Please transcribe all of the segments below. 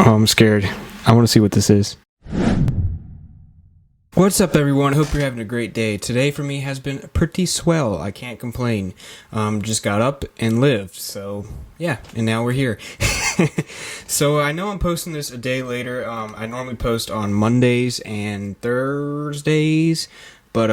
Oh, I'm scared. I want to see what this is. What's up, everyone? Hope you're having a great day. Today for me has been pretty swell. I can't complain. Just got up and lived. So yeah, and now we're here. So I know I'm posting this a day later. I normally post on Mondays and Thursdays. But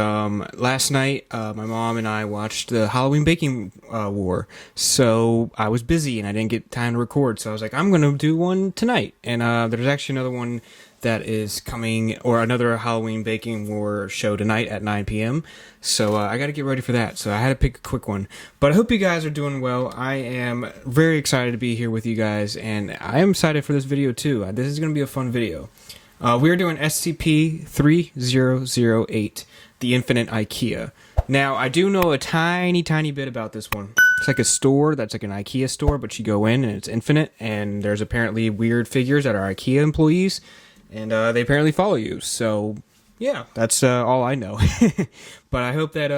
last night, my mom and I watched the Halloween Baking War, so I was busy and I didn't get time to record, so I was like, I'm going to do one tonight. And there's actually another one that is coming, or another Halloween Baking War show tonight at 9 p.m., so I got to get ready for that, so I had to pick a quick one. But I hope you guys are doing well. I am very excited to be here with you guys, and I am excited for this video too. This is going to be a fun video. We're doing SCP-3008. The Infinite Ikea. Now, I do know a tiny bit about this one. It's like a store that's like an Ikea store, but you go in and it's infinite, and there's apparently weird figures that are Ikea employees, and they apparently follow you. So, yeah, that's all I know. But I hope that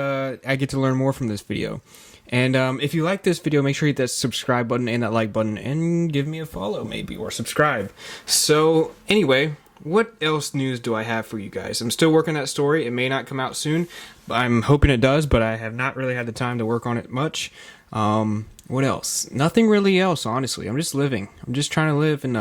I get to learn more from this video. And if you like this video, make sure you hit that subscribe button and that like button, and give me a follow maybe, or subscribe. So, anyway, what else news do I have for you guys? I'm still working that story. It may not come out soon. I'm hoping it does, but I have not really had the time to work on it much. What else? Nothing really else, honestly. I'm just living. I'm just trying to live and,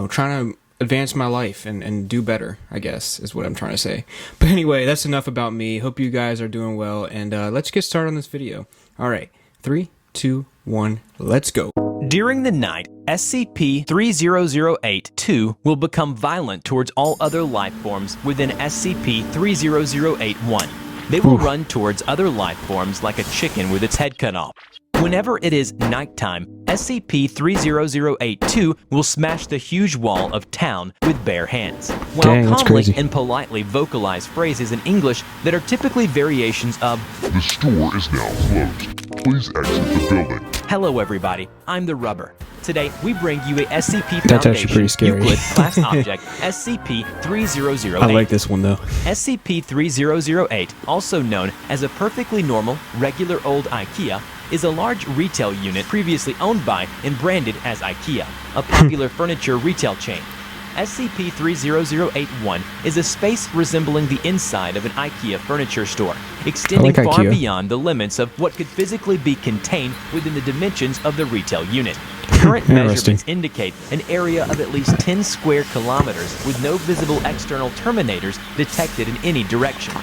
trying to advance my life and do better, I guess, is what I'm trying to say. But anyway, that's enough about me. Hope you guys are doing well, and let's get started on this video. All right, 3, 2, 1, let's go. During the night, SCP-3008-2 will become violent towards all other life forms within SCP-3008-1. They will run towards other life forms like a chicken with its head cut off. Whenever it is nighttime, SCP-3008-2 will smash the huge wall of town with bare hands, while calmly and politely vocalize phrases in English that are typically variations of, "The store is now closed. Please exit the building." "Hello everybody, I'm TheRubber. Today, we bring you a SCP That's actually pretty Foundation scary. Euclid class object, SCP-3008. I like this one, though. SCP-3008, also known as a perfectly normal, regular old Ikea, is a large retail unit previously owned by and branded as Ikea, a popular furniture retail chain. SCP-3008-1 is a space resembling the inside of an Ikea furniture store, extending far IKEA. beyond the limits of what could physically be contained within the dimensions of the retail unit. Current measurements indicate an area of at least 10 square kilometers with no visible external terminators detected in any direction.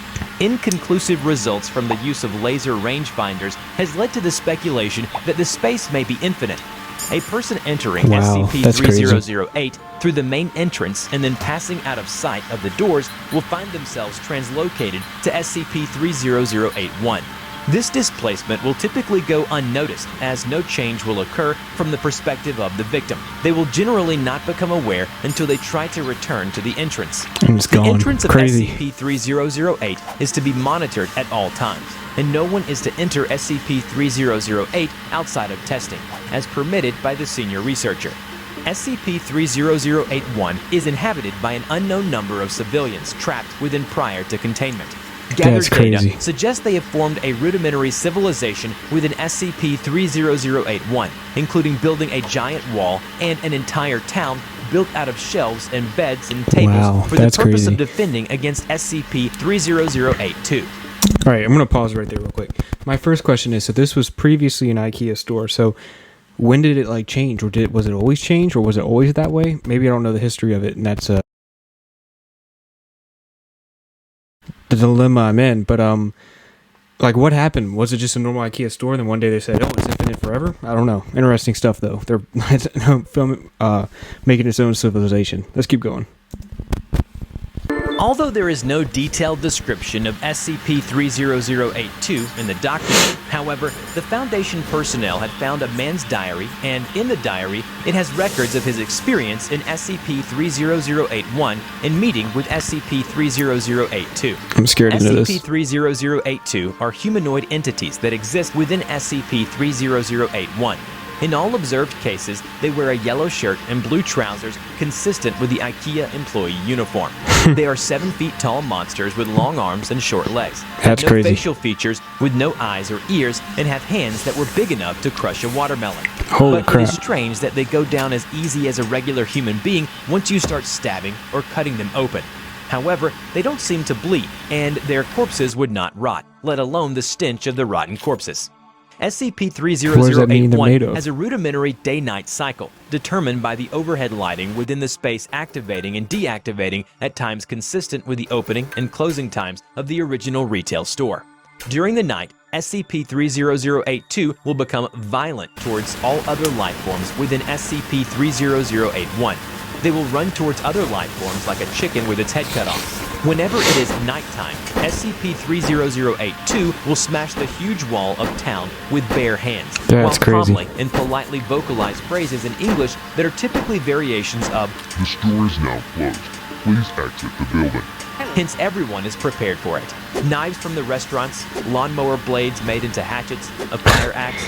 Inconclusive results from the use of laser rangefinders has led to the speculation that the space may be infinite. A person entering SCP-3008 through the main entrance and then passing out of sight of the doors will find themselves translocated to SCP-3008-1. This displacement will typically go unnoticed, as no change will occur from the perspective of the victim. They will generally not become aware until they try to return to the entrance. The entrance of SCP-3008 is to be monitored at all times, and no one is to enter SCP-3008 outside of testing, as permitted by the senior researcher. SCP-3008-1 is inhabited by an unknown number of civilians trapped within prior to containment. Gathered data suggests they have formed a rudimentary civilization within SCP-3008-1, including building a giant wall and an entire town built out of shelves and beds and tables for the purpose of defending against SCP-3008-2. Alright, I'm going to pause right there real quick. My first question is, so this was previously an Ikea store, so when did it like change, or was it always changed, or was it always that way? Maybe I don't know the history of it, and that's the dilemma I'm in. But like, what happened? Was it just a normal Ikea store, and then one day they said, "Oh, it's infinite forever"? I don't know. Interesting stuff, though. They're filming, making its own civilization. Let's keep going. Although there is no detailed description of SCP-3008-2 in the document, however, the Foundation personnel had found a man's diary, and in the diary, it has records of his experience in SCP-3008-1 and meeting with SCP-3008-2. I'm scared to know this. SCP-3008-2 are humanoid entities that exist within SCP-3008-1. In all observed cases, they wear a yellow shirt and blue trousers consistent with the Ikea employee uniform. They are 7 feet tall monsters with long arms and short legs. That's no crazy. facial features, with no eyes or ears, and have hands that were big enough to crush a watermelon. Holy But crap. it is strange that they go down as easy as a regular human being once you start stabbing or cutting them open. However, they don't seem to bleed, and their corpses would not rot, let alone the stench of the rotten corpses. What does that mean they're made SCP-3008-1 of? has a rudimentary day-night cycle, determined by the overhead lighting within the space activating and deactivating at times consistent with the opening and closing times of the original retail store. During the night, SCP-3008-2 will become violent towards all other life forms within SCP-3008-1. They will run towards other life forms like a chicken with its head cut off. Whenever it is nighttime, SCP-3008-2 will smash the huge wall of town with bare hands, That's while crazy. calmly and politely vocalize phrases in English that are typically variations of The store is now closed. Please exit the building. hence everyone is prepared for it. Knives from the restaurants, lawnmower blades made into hatchets, a fire axe.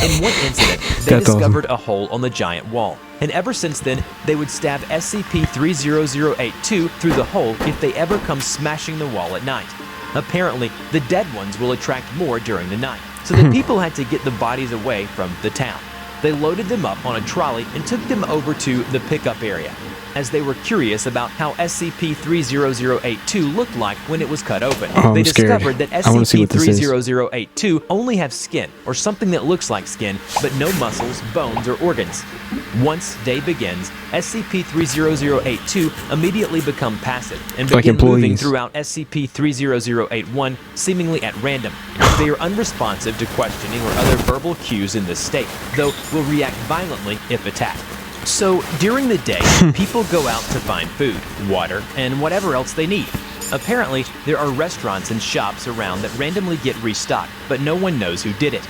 In one incident, they That's discovered a hole on the giant wall. And ever since then, they would stab SCP-3008-2 through the hole if they ever come smashing the wall at night. Apparently, the dead ones will attract more during the night, so the people had to get the bodies away from the town. They loaded them up on a trolley and took them over to the pickup area, as they were curious about how SCP-3008-2 looked like when it was cut open. Oh, I'm They scared. discovered that I wanna see what this is. SCP-3008-2 only have skin, or something that looks like skin, but no muscles, bones, or organs. Once day begins, SCP-3008-2 immediately become passive and Like begin moving employees. throughout SCP-3008-1 seemingly at random. They are unresponsive to questioning or other verbal cues in this state, though will react violently if attacked. So, during the day, people go out to find food, water, and whatever else they need. Apparently, there are restaurants and shops around that randomly get restocked, but no one knows who did it.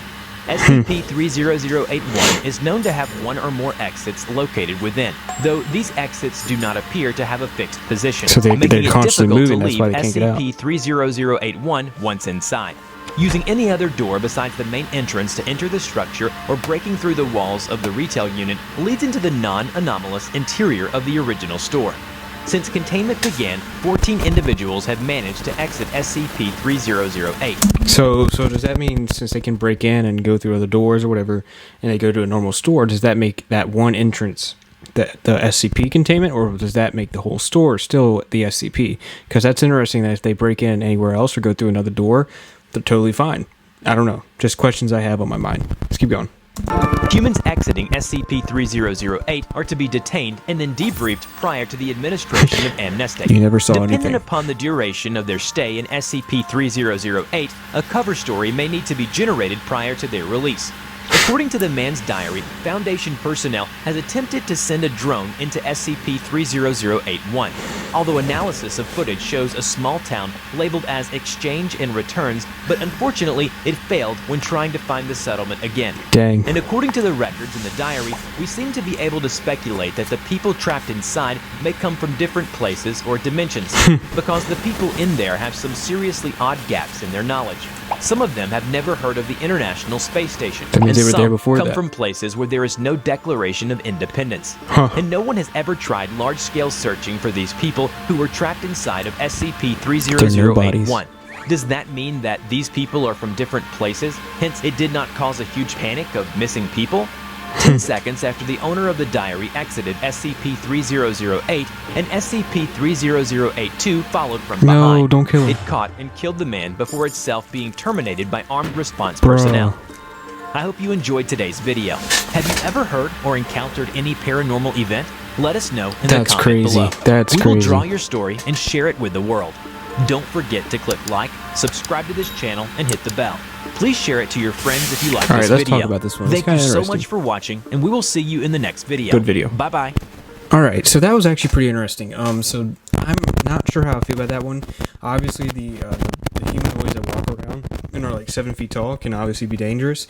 SCP-3008-1 is known to have one or more exits located within, though these exits do not appear to have a fixed position, So they're making it constantly difficult moving, to that's leave why they can't get out. SCP-3008-1 once inside. Using any other door besides the main entrance to enter the structure or breaking through the walls of the retail unit leads into the non-anomalous interior of the original store. Since containment began, 14 individuals have managed to exit SCP-3008. So does that mean since they can break in and go through other doors or whatever, and they go to a normal store, does that make that one entrance the SCP containment, or does that make the whole store still the SCP? Because that's interesting that if they break in anywhere else or go through another door, they're totally fine. I don't know. Just questions I have on my mind. Let's keep going. Humans exiting SCP-3008 are to be detained and then debriefed prior to the administration of amnesty. You never saw Dependent anything. upon the duration of their stay in SCP-3008, a cover story may need to be generated prior to their release. According to the man's diary, Foundation personnel has attempted to send a drone into SCP-3008-1. Although analysis of footage shows a small town labeled as Exchange and Returns, but unfortunately it failed when trying to find the settlement again. Dang. And according to the records in the diary, we seem to be able to speculate that the people trapped inside may come from different places or dimensions, because the people in there have some seriously odd gaps in their knowledge. Some of them have never heard of the International Space Station, That means and they were there some before come that. from places where there is no declaration of independence. Huh. And no one has ever tried large-scale searching for these people who were trapped inside of SCP-3008-1. Does that mean that these people are from different places, hence it did not cause a huge panic of missing people? 10 seconds after the owner of the diary exited SCP-3008, and SCP-3008-2 folled from No, behind. don't kill him. It caught and killed the man before itself being terminated by armed response Bruh. personnel. I hope you enjoyed today's video. Have you ever heard or encountered any paranormal event? Let us know in That's the comment crazy. below. That's we will crazy. draw your story and share it with the world. Don't forget to click like, subscribe to this channel, and hit the bell. Please share it to your friends if you like All right, this let's video. talk about this one. It's Thank you kinda so interesting. much for watching, and we will see you in the next video. Good video. Bye-bye. All right, so that was actually pretty interesting. So I'm not sure how I feel about that one. Obviously, the humanoids that walk around and are like 7 feet tall can obviously be dangerous.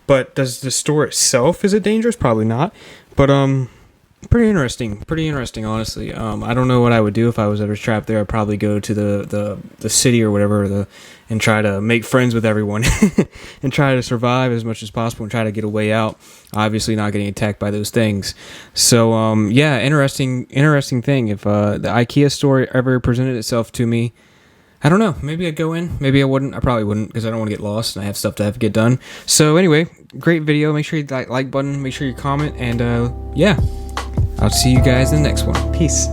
But does the store itself, is it dangerous? Probably not. But Pretty interesting, honestly. I don't know what I would do if I was ever trapped there. I'd probably go to the city or whatever, and try to make friends with everyone and try to survive as much as possible and try to get a way out. Obviously, not getting attacked by those things. So, yeah, interesting thing. If the IKEA store ever presented itself to me, I don't know. Maybe I'd go in. Maybe I wouldn't. I probably wouldn't because I don't want to get lost and I have stuff to have to get done. So anyway, great video. Make sure you like button. Make sure you comment. And yeah, I'll see you guys in the next one. Peace.